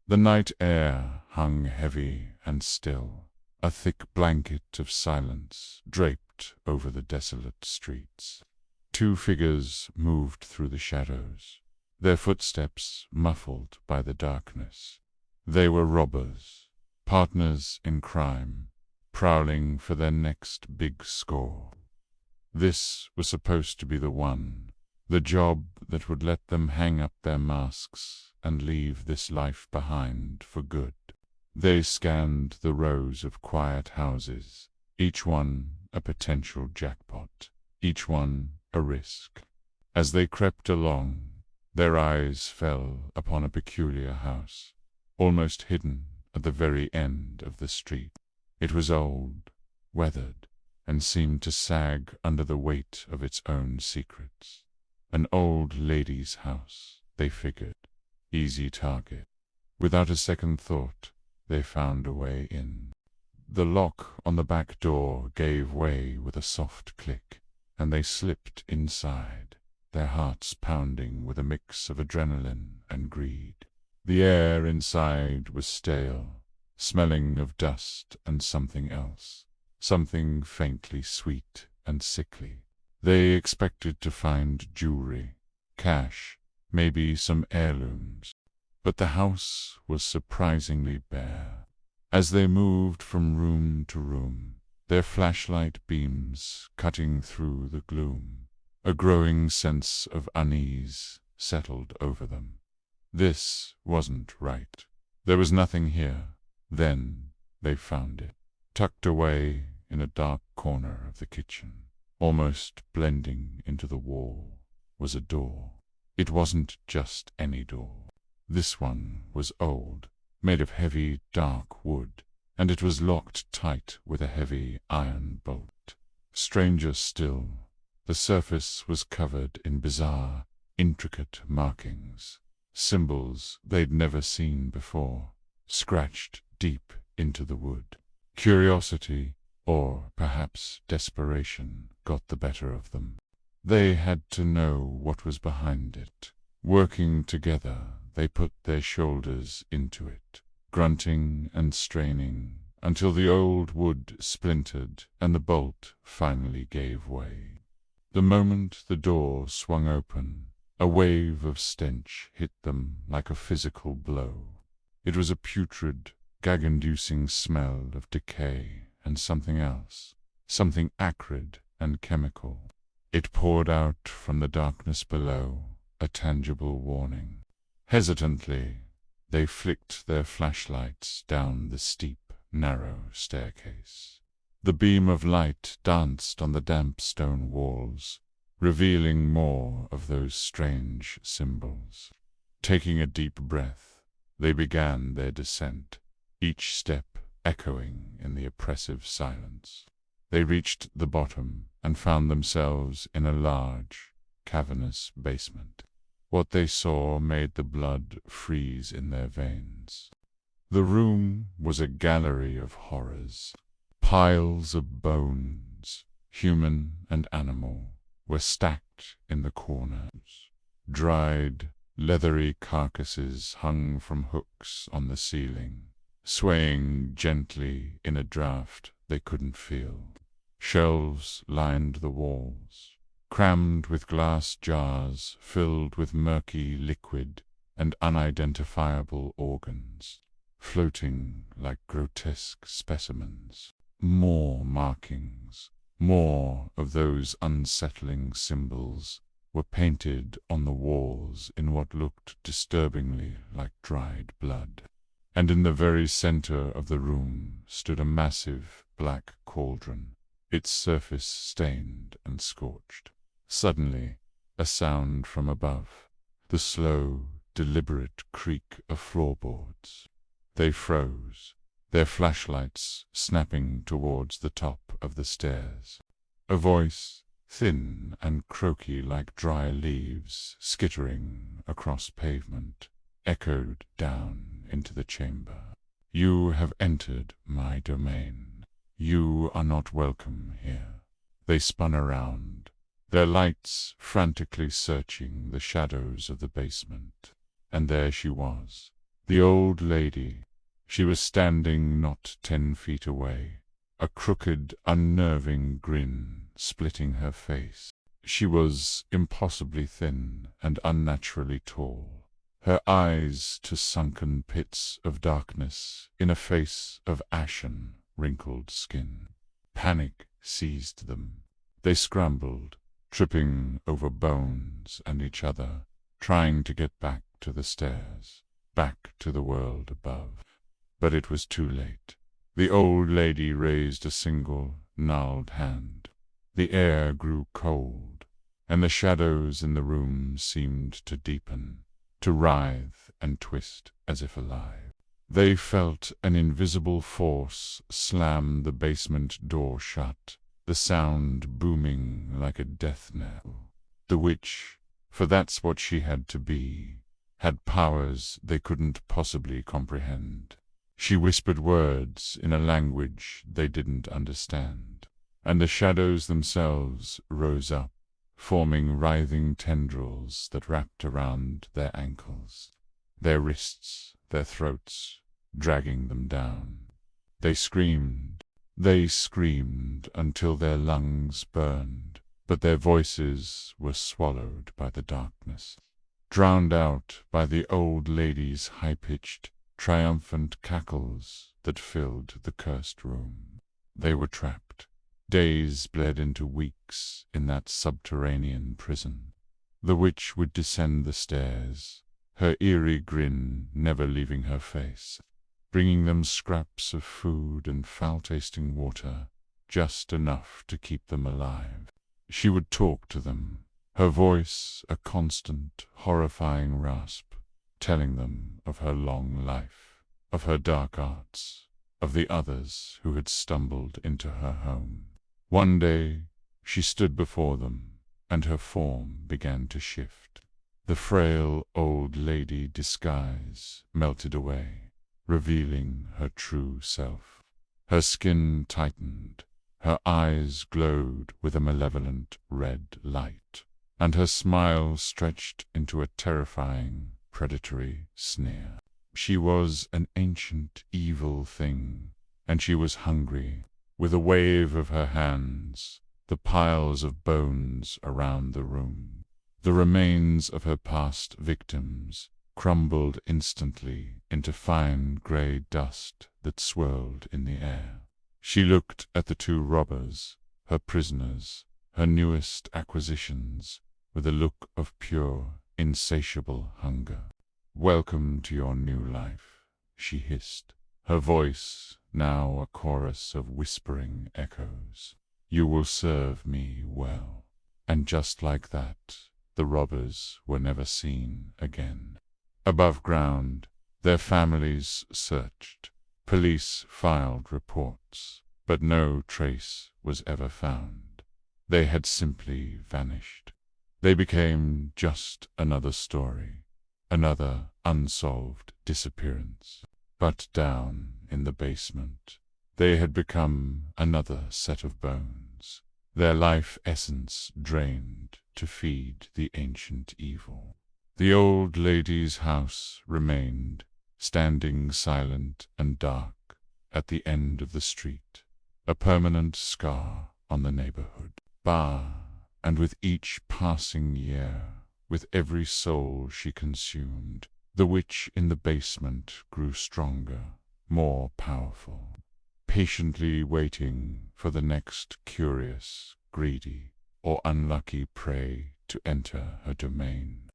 The night air hung heavy and still, a thick blanket of silence draped over the desolate streets. Two figures moved through the shadows, their footsteps muffled by the darkness. They were robbers, partners in crime, prowling for their next big score. This was supposed to be the one, the job that would let them hang up their masks and leave this life behind for good. They scanned the rows of quiet houses, each one a potential jackpot, each one a risk. As they crept along, their eyes fell upon a peculiar house, almost hidden at the very end of the street. It was old, weathered, and seemed to sag under the weight of its own secrets. An old lady's house, they figured. Easy target. Without a second thought, they found a way in. The lock on the back door gave way with a soft click, and they slipped inside, their hearts pounding with a mix of adrenaline and greed. The air inside was stale, smelling of dust and something else, something faintly sweet and sickly. They expected to find jewelry, cash, maybe some heirlooms, but the house was surprisingly bare. As they moved from room to room, their flashlight beams cutting through the gloom, a growing sense of unease settled over them. This wasn't right. There was nothing here. Then they found it, tucked away in a dark corner of the kitchen. Almost blending into the wall was a door. It wasn't just any door. This one was old, made of heavy, dark wood, and it was locked tight with a heavy iron bolt. Stranger still, the surface was covered in bizarre, intricate markings, symbols they'd never seen before, scratched deep into the wood. Curiosity, or perhaps desperation, got the better of them. They had to know what was behind it. Working together, they put their shoulders into it, grunting and straining, until the old wood splintered and the bolt finally gave way. The moment the door swung open, a wave of stench hit them like a physical blow. It was a putrid, gag-inducing smell of decay and something else, something acrid and chemical. It poured out from the darkness below, a tangible warning. Hesitantly, they flicked their flashlights down the steep, narrow staircase. The beam of light danced on the damp stone walls, revealing more of those strange symbols. Taking a deep breath, they began their descent, each step echoing in the oppressive silence. They reached the bottom and found themselves in a large, cavernous basement. What they saw made the blood freeze in their veins. The room was a gallery of horrors. Piles of bones, human and animal, were stacked in the corners. Dried, leathery carcasses hung from hooks on the ceiling, swaying gently in a draught they couldn't feel. Shelves lined the walls, crammed with glass jars filled with murky liquid and unidentifiable organs, floating like grotesque specimens. More markings, more of those unsettling symbols, were painted on the walls in what looked disturbingly like dried blood. And in the very center of the room stood a massive black cauldron, its surface stained and scorched. Suddenly, a sound from above, the slow, deliberate creak of floorboards. They froze, their flashlights snapping towards the top of the stairs. A voice, thin and croaky like dry leaves skittering across pavement, echoed down into the chamber. "You have entered my domain. You are not welcome here." They spun around, their lights frantically searching the shadows of the basement. And there she was, The old lady. She was standing not 10 feet away, a crooked, unnerving grin splitting her face. She was impossibly thin and unnaturally tall, her eyes to sunken pits of darkness in a face of ashen, wrinkled skin. Panic seized them. They scrambled, tripping over bones and each other, trying to get back to the stairs, back to the world above. But it was too late. The old lady raised a single, gnarled hand. The air grew cold, and the shadows in the room seemed to deepen, to writhe and twist as if alive. They felt an invisible force slam the basement door shut, the sound booming like a death knell. The witch, for that's what she had to be, had powers they couldn't possibly comprehend. She whispered words in a language they didn't understand, and the shadows themselves rose up, forming writhing tendrils that wrapped around their ankles, their wrists, their throats, dragging them down. They screamed until their lungs burned, but their voices were swallowed by the darkness, drowned out by the old lady's high-pitched, triumphant cackles that filled the cursed room. They were trapped. Days bled into weeks in that subterranean prison. The witch would descend the stairs, her eerie grin never leaving her face, bringing them scraps of food and foul-tasting water, just enough to keep them alive. She would talk to them, her voice a constant, horrifying rasp, telling them of her long life, of her dark arts, of the others who had stumbled into her home. One day she stood before them, and her form began to shift. The frail old lady disguise melted away, revealing her true self. Her skin tightened, her eyes glowed with a malevolent red light, and her smile stretched into a terrifying, predatory sneer. She was an ancient evil thing, and she was hungry. With a wave of her hands, the piles of bones around the room, the remains of her past victims, crumbled instantly into fine grey dust that swirled in the air. She looked at the two robbers, her prisoners, her newest acquisitions, with a look of pure, insatiable hunger. "Welcome to your new life," she hissed, her voice now a chorus of whispering echoes. "You will serve me well." And just like that, the robbers were never seen again. Above ground, their families searched. Police filed reports, but no trace was ever found. They had simply vanished. They became just another story, another unsolved disappearance. But down in the basement, they had become another set of bones, their life essence drained to feed the ancient evil. The old lady's house remained, standing silent and dark at the end of the street, a permanent scar on the neighborhood. And with each passing year, with every soul she consumed, the witch in the basement grew stronger, more powerful, patiently waiting for the next curious, greedy, or unlucky prey to enter her domain.